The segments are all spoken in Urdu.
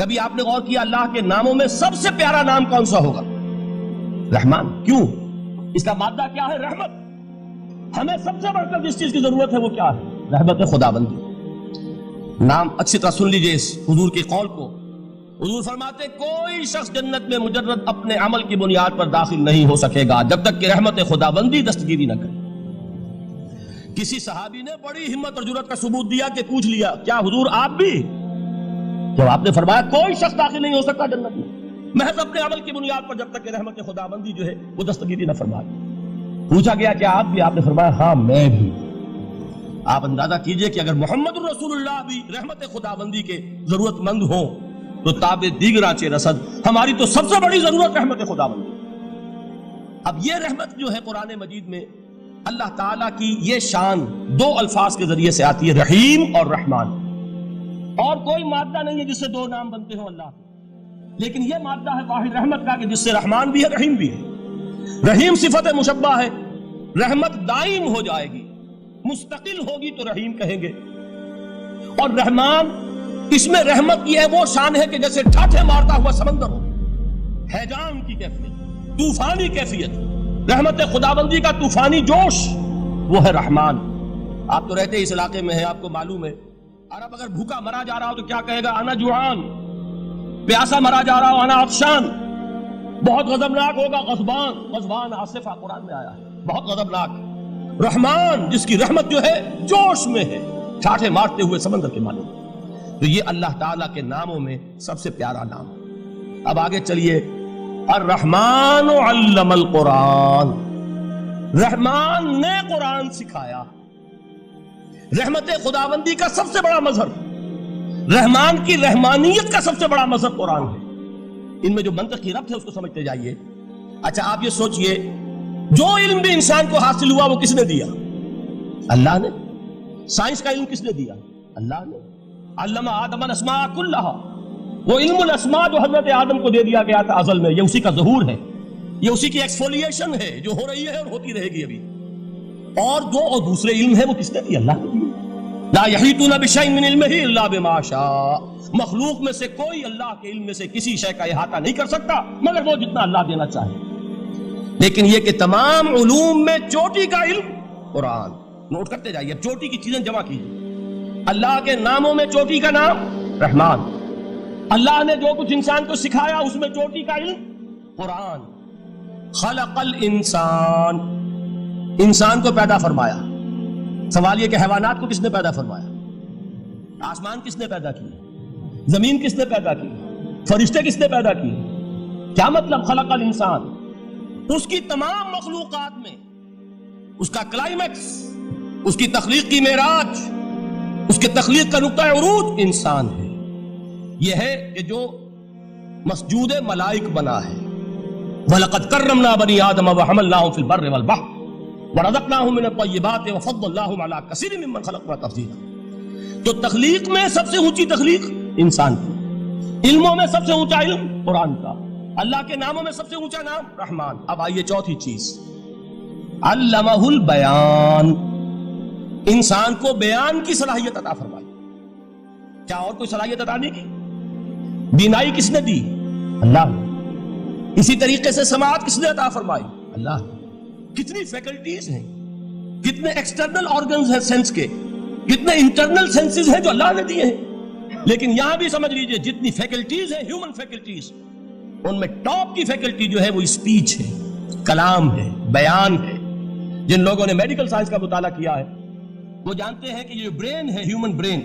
کبھی آپ نے غور کیا اللہ کے ناموں میں سب سے پیارا نام کون سا ہوگا؟ رحمان. کیوں؟ اس کا مادہ کیا ہے؟ رحمت. ہمیں سب سے بڑھ کر جس چیز کی ضرورت ہے وہ کیا ہے؟ رحمت خداوندی. نام اچھی طرح سن لیجئے اس حضور کے قول کو. حضور فرماتے کوئی شخص جنت میں مجرد اپنے عمل کی بنیاد پر داخل نہیں ہو سکے گا جب تک کہ رحمت خداوندی دستگیری نہ کرے. کسی صحابی نے بڑی ہمت اور جرأت کا ثبوت دیا کہ پوچھ لیا کیا حضور آپ بھی؟ جب آپ نے فرمایا کوئی شخص داخل نہیں ہو سکتا جنت میں محض اپنے عمل کی بنیاد پر جب تک کہ رحمت خداوندی جو ہے وہ دستگیری نہ فرمائے. پوچھا گیا کیا آپ بھی؟ آپ نے فرمایا ہاں میں بھی. آپ اندازہ کیجئے کہ اگر محمد الرسول اللہ بھی رحمت خداوندی کے ضرورت مند ہوں تو تاب دیگراں چہ رسد ہماری تو سب سے بڑی ضرورت رحمت خداوندی. اب یہ رحمت جو ہے قرآن مجید میں اللہ تعالیٰ کی یہ شان دو الفاظ کے ذریعے سے آتی ہے، رحیم اور رحمان. اور کوئی مادہ نہیں ہے جس سے دو نام بنتے ہوں اللہ کے، لیکن یہ مادہ ہے واحد رحمت کا کہ جس سے رحمان بھی ہے رحیم بھی ہے. رحیم صفت مشبہ ہے، رحمت دائم ہو جائے گی مستقل ہوگی تو رحیم کہیں گے. اور رحمان اس میں رحمت کی ہے وہ شان ہے کہ جیسے ٹھاٹھے مارتا ہوا سمندر ہو، ہیجان کی کیفیت، طوفانی کیفیت. رحمت خداوندی کا طوفانی جوش وہ ہے رحمان. آپ تو رہتے اس علاقے میں ہیں، آپ کو معلوم ہے عرب اگر بھوکا مرا جا رہا ہو تو کیا کہے گا؟ انا جوعان. پیاسا مرا جا رہا ہو انا عطشان. بہت غضبناک ہوگا غضبان. غضبان آصفہ قرآن میں آیا ہے، بہت غضبناک. رحمان جس کی رحمت جو ہے جوش میں ہے، ٹھاٹھے مارتے ہوئے سمندر کے معلوم. تو یہ اللہ تعالیٰ کے ناموں میں سب سے پیارا نام. اب آگے چلیے. الرحمن علم القرآن، رحمان نے قرآن سکھایا. رحمت خداوندی کا سب سے بڑا مظہر، رحمان کی رحمانیت کا سب سے بڑا مظہر قرآن ہے. ان میں جو منطقی ربط ہے اس کو سمجھتے جائیے. اچھا آپ یہ سوچئے جو علم بھی انسان کو حاصل ہوا وہ کس نے دیا؟ اللہ نے. سائنس کا علم کس نے دیا؟ اللہ نے. علم آدم الاسماء کلھا، وہ علم الاسماء جو حضرت آدم کو دے دیا گیا تھا ازل میں، یہ اسی کا ظہور ہے، یہ اسی کی ایکسفولیشن ہے جو ہو رہی ہے اور ہوتی رہے گی ابھی. اور جو اور دوسرے علم ہے وہ کس نے دیا؟ اللہ نے دیا. لا یحیطون بشیء من علمہ الا بما شاء. مخلوق میں سے کوئی اللہ کے علم میں سے کسی شے کا احاطہ نہیں کر سکتا مگر وہ جتنا اللہ دینا چاہے. لیکن یہ کہ تمام علوم میں چوٹی کا علم قرآن. نوٹ کرتے جائیے، چوٹی کی چیزیں جمع کیجیے. اللہ کے ناموں میں چوٹی کا نام رحمان. اللہ نے جو کچھ انسان کو سکھایا اس میں چوٹی کا علم قرآن. خلق الانسان، انسان کو پیدا فرمایا. سوال یہ کہ حیوانات کو کس نے پیدا فرمایا؟ آسمان کس نے پیدا کیا؟ زمین کس نے پیدا کی؟ فرشتے کس نے پیدا کیے؟ کیا مطلب خلق الانسان؟ اس کی تمام مخلوقات میں اس کا کلائمیکس، اس کی تخلیق کی معراج، اس کے تخلیق کا نقطہ عروج انسان ہے. یہ ہے کہ جو مسجود ملائک بنا ہے. وَلَقَدْ كَرَّمْنَا بَنِي آدَمَ وَحَمَلْنَاهُمْ فِي الْبَرِّ وَالْبَحْرِ وَرَزَقْنَاهُمْ مِنَ الطَّيِّبَاتِ وَفَضَّلْنَاهُمْ عَلَى كَثِيرٍ مِّمَّنْ خَلَقْنَا تَفْضِيلًا. تو تخلیق میں سب سے اونچی تخلیق انسان کی، علموں میں سب سے اونچا علم قرآن کا، اللہ کے ناموں میں سب سے اونچا نام رحمان. اب آئیے چوتھی چیز، علمہ البیان، انسان کو بیان کی صلاحیت عطا فرمائی. کیا اور کوئی صلاحیت عطا نہیں کی؟ بینائی کس نے دی؟ اللہ نے. اسی طریقے سے سماعت کس نے عطا فرمائی؟ اللہ نے. کتنی فیکلٹیز ہیں، کتنے ایکسٹرنل آرگنز ہیں سینس کے، کتنے انٹرنل سینسز ہیں جو اللہ نے دیے ہیں. لیکن یہاں بھی سمجھ لیجئے جتنی فیکلٹیز ہیں ہیومن فیکلٹیز، ان میں ٹاپ کی فیکلٹی جو ہے وہ اسپیچ ہے، کلام ہے، بیان ہے. جن لوگوں نے میڈیکل سائنس کا مطالعہ کیا ہے وہ جانتے ہیں کہ یہ برین ہے، ہیومن برین،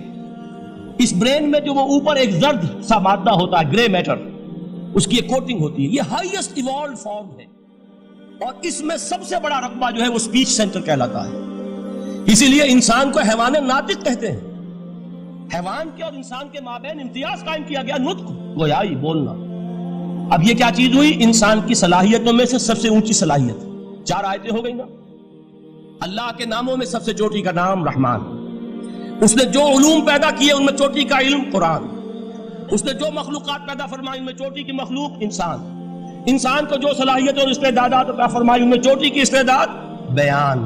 اس برین میں جو وہ اوپر ایک زرد سا مادہ ہوتا ہے گرے میٹر، اس کی ایک کوٹنگ ہوتی ہے، یہ ہائیسٹ ایوالوڈ فارم ہے. اور اس میں سب سے بڑا رقبہ جو ہے وہ اسپیچ سینٹر کہلاتا ہے. اسی لیے انسان کو حیوان ناطق کہتے ہیں. حیوان کے اور انسان کے مابین امتیاز قائم کیا گیا، نطق، گویائی، بولنا. اب یہ کیا چیز ہوئی؟ انسان کی صلاحیتوں میں سے سب سے اونچی صلاحیت. 4 آیتیں ہو گئی نا. اللہ کے ناموں میں سب سے چوٹی کا نام رحمان. اس نے جو علوم پیدا کیے ان میں چوٹی کا علم قرآن. اس نے جو مخلوقات پیدا فرمائی ان میں چوٹی کی مخلوق انسان. انسان کو جو صلاحیت اور استعدادات پیدا فرمائی ان میں چوٹی کی استعداد بیان.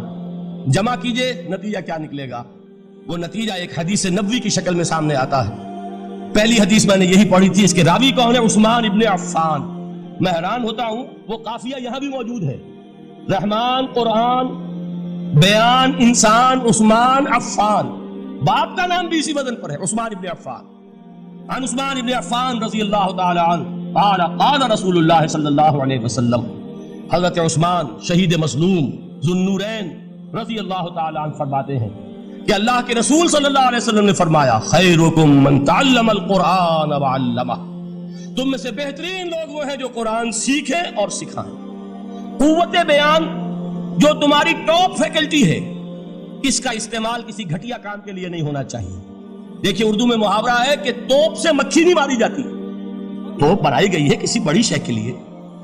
جمع کیجئے نتیجہ کیا نکلے گا؟ وہ نتیجہ ایک حدیث نبوی کی شکل میں سامنے آتا ہے. پہلی حدیث میں نے یہی پڑھی تھی، اس کے راوی کون ہے؟ عثمان ابن عفان۔ میں حیران ہوتا ہوں، وہ قافیہ یہاں بھی موجود ہے، رحمان، قرآن، بیان، انسان، عثمان، عفان، باپ کا نام بھی اسی وزن پر ہے، عثمان ابن عفان۔ عن عثمان ابن عفان رضی اللہ تعالی عنہ قال قال رسول اللہ صلی اللہ علیہ وسلم، حضرت عثمان شہید مظلوم ذو النورین رضی اللہ تعالی عنہ فرماتے ہیں کہ اللہ کے رسول صلی اللہ علیہ وسلم نے فرمایا، خیرکم من تعلم القرآن وعلمہ، تم میں سے بہترین لوگ وہ ہیں جو قرآن سیکھیں اور سکھائیں۔ قوت بیان جو تمہاری ٹاپ فیکلٹی ہے، اس کا استعمال کسی گھٹیا کام کے لیے نہیں ہونا چاہیے۔ دیکھیے اردو میں محاورہ ہے کہ توپ سے مکھی نہیں ماری جاتی، توپ بنائی گئی ہے کسی بڑی شے کے لیے،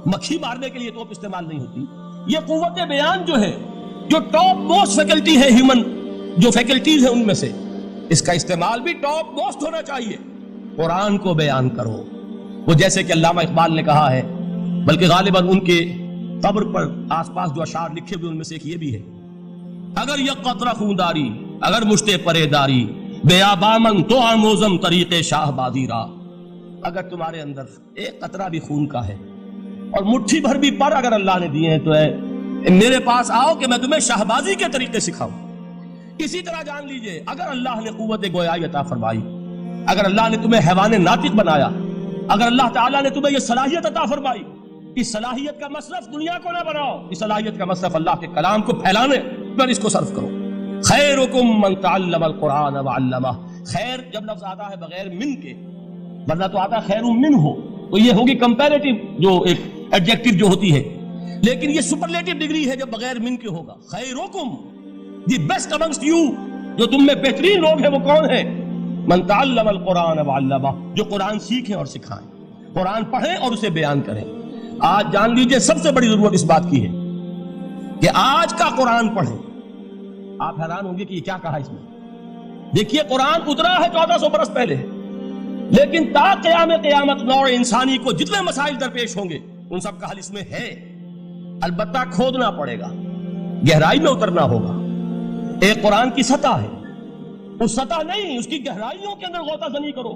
مکھی مارنے کے لیے توپ استعمال نہیں ہوتی۔ یہ قوت بیان جو ہے، جو ٹاپ موسٹ فیکلٹی ہے ہیومن جو فیکلٹیز ہیں ان میں سے، اس کا استعمال بھی ٹاپ موسٹ ہونا چاہیے۔ قرآن کو بیان کرو، وہ جیسے کہ علامہ اقبال نے کہا ہے، بلکہ غالباً ان کے قبر پر آس پاس جو اشعار لکھے ہوئے ان میں سے ایک یہ بھی ہے، اگر یک قطرہ خونداری اگر مشتے پرے داری بیابامن تو آموزم طریق شاہ بازی را، اگر تمہارے اندر ایک قطرہ بھی خون کا ہے اور مٹھی بھر بھی پر اگر اللہ نے دیے ہیں تو میرے پاس آؤ کہ میں تمہیں شہبازی کے طریقے سکھاؤں۔ اسی طرح جان لیجئے، اگر اللہ نے قوت گویائی عطا فرمائی، اگر اللہ نے تمہیں حیوان ناطق بنایا، اگر اللہ تعالیٰ نے تمہیں یہ صلاحیت عطا فرمائی، اس صلاحیت کا مصرف دنیا کو نہ بناؤ، اس صلاحیت کا مصرف اللہ کے کلام کو پھیلانے پر اس کو صرف کرو۔ خیرکم من تعلم القرآن وعلمہ، خیر جب لفظ آتا ہے بغیر من کے، ورنہ تو آتا خیر من ہو تو یہ ہوگی کمپیریٹیو جو ایک ایڈجیکٹیو جو ہوتی ہے، لیکن یہ سپرلیٹیو ڈگری ہے جب بغیر من کے ہوگا۔ خیرکم، دی بیسٹ امنگسٹ یو، جو تم میں بہترین لوگ ہیں وہ کون ہیں؟ من تعلم القرآن وعلمہ، جو قرآن سیکھیں اور سکھائیں، قرآن پڑھیں اور اسے بیان کریں۔ آج جان لیجئے سب سے بڑی ضرورت اس بات کی ہے کہ آج کا قرآن پڑھیں۔ آپ حیران ہوں گے کہ یہ کیا کہا اس میں؟ دیکھیے قرآن اترا ہے 1400 برس پہلے، لیکن تا قیامت نوع انسانی کو جتنے مسائل درپیش ہوں گے ان سب کا حل اس میں ہے، البتہ کھودنا پڑے گا، گہرائی میں اترنا ہوگا۔ ایک قرآن کی سطح ہے، اس سطح نہیں، اس کی گہرائیوں کے اندر غوطہ زنی کرو۔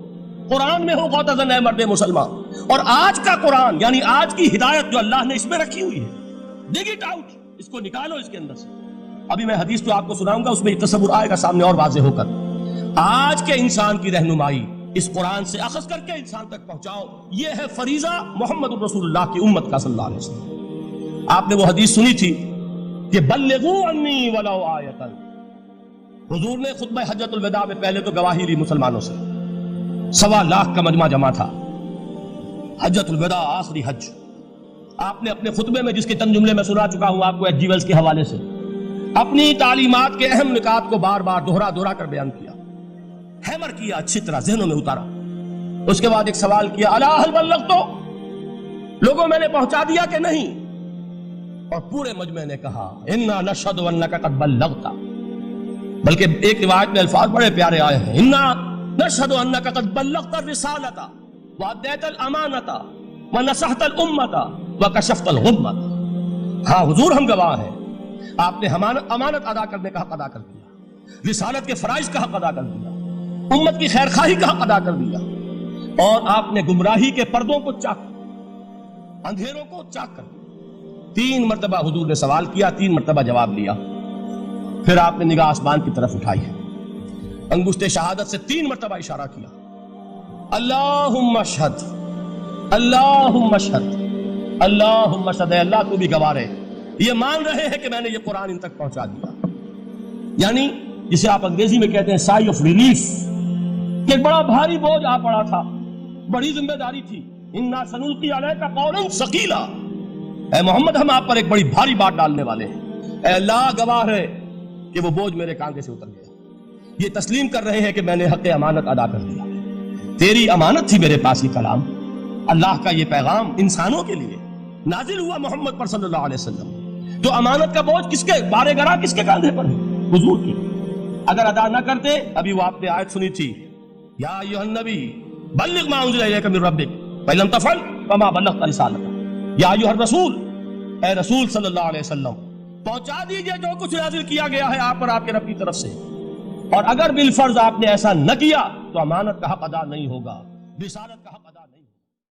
قرآن میں ہو غوطہ زن اے مرد مسلمان، اور آج کا قرآن یعنی آج کی ہدایت جو اللہ نے اس میں رکھی ہوئی ہے، ڈگ اٹ آؤٹ، اس کو نکالو اس کے اندر سے۔ ابھی میں حدیث تو آپ کو سناؤں گا، اس میں تصور آئے گا سامنے اور واضح ہو کر۔ آج کے انسان کی رہنمائی اس قرآن سے اخذ کر کے انسان تک پہنچاؤ، یہ ہے فریضہ محمد رسول اللہ کی امت کا صلی اللہ علیہ وسلم۔ آپ نے وہ حدیث سنی تھی کہ بلغوا انی ولو آیۃ، حضور نے خطبہ حجۃ الوداع میں پہلے تو گواہی لی مسلمانوں سے، 1.25 لاکھ کا مجمع جمع تھا، حجۃ الوداع آخری حج۔ آپ نے اپنے خطبے میں، جس کے چند جملے میں سنا چکا ہوں آپ کو ایچ جی ویلز کے حوالے سے، اپنی تعلیمات کے اہم نکات کو بار بار دہرا کر بیان کیا، ہیمر کیا، اچھی طرح ذہنوں میں اتارا۔ اس کے بعد ایک سوال کیا، الا هل بلغت، لوگوں میں نے پہنچا دیا کہ نہیں؟ اور پورے مجمع نے کہا انا نشهد انک قد بلغت، بلکہ ایک روایت میں الفاظ بڑے پیارے آئے ہیں، انا نشهد انک قد بلغت الرسالۃ وادیت الامانۃ ونصحت الامۃ وکشفت الغمۃ۔ ہاں حضور ہم گواہ ہیں، آپ نے امانت ادا کرنے کا حق ادا کر دیا، رسالت کے فرائض کا حق ادا کر دیا، امت کی خیر خواہی کا حق ادا کر دیا، اور آپ نے گمراہی کے پردوں کو چاک، اندھیروں کو چاک کر دیا۔ 3 مرتبہ حضور نے سوال کیا، 3 مرتبہ جواب لیا، پھر آپ نے نگاہ آسمان کی طرف اٹھائی، انگشت شہادت سے 3 مرتبہ اشارہ کیا، اللہم اشہد، اللہم اشہد، اللہم اشہد، اے اللہ تو بھی گواہ رہے، یہ مان رہے ہیں کہ میں نے یہ قرآن ان تک پہنچا دیا۔ یعنی جسے آپ انگریزی میں کہتے ہیں سائی آف ریلیف، کہ ایک بڑا بھاری بوجھ آ پڑا تھا، بڑی ذمہ داری تھی، انا سنلقی علیک قولا ثقیلا، اے محمد ہم آپ پر ایک بڑی بھاری بات ڈالنے والے ہیں۔ اے اللہ گواہ ہے کہ وہ بوجھ میرے کاندھے سے اتر گیا، یہ تسلیم کر رہے ہیں کہ میں نے حق امانت ادا کر دیا، تیری امانت تھی میرے پاس یہ کلام، اللہ کا یہ پیغام انسانوں کے لیے نازل ہوا محمد پر صلی اللہ علیہ وسلم، تو امانت کا بوجھ کس کے بارے گرا، کس کے کاندھے پر ہے؟ حضور کی۔ اگر ادا نہ کرتے، ابھی وہ آپ نے آیت سنی تھی، یا ایھا النبی بلغ ما انزل الیک من ربک فإن لم تفعل فما بلغت رسالتہ، یا ایھا الرسول، اے رسول صلی اللہ علیہ وسلم پہنچا دیجئے جو کچھ نازل کیا گیا ہے آپ پر آپ کے رب کی طرف سے، اور اگر بالفرض آپ نے ایسا نہ کیا تو امانت کا حق ادا نہیں ہوگا، رسالت کا حق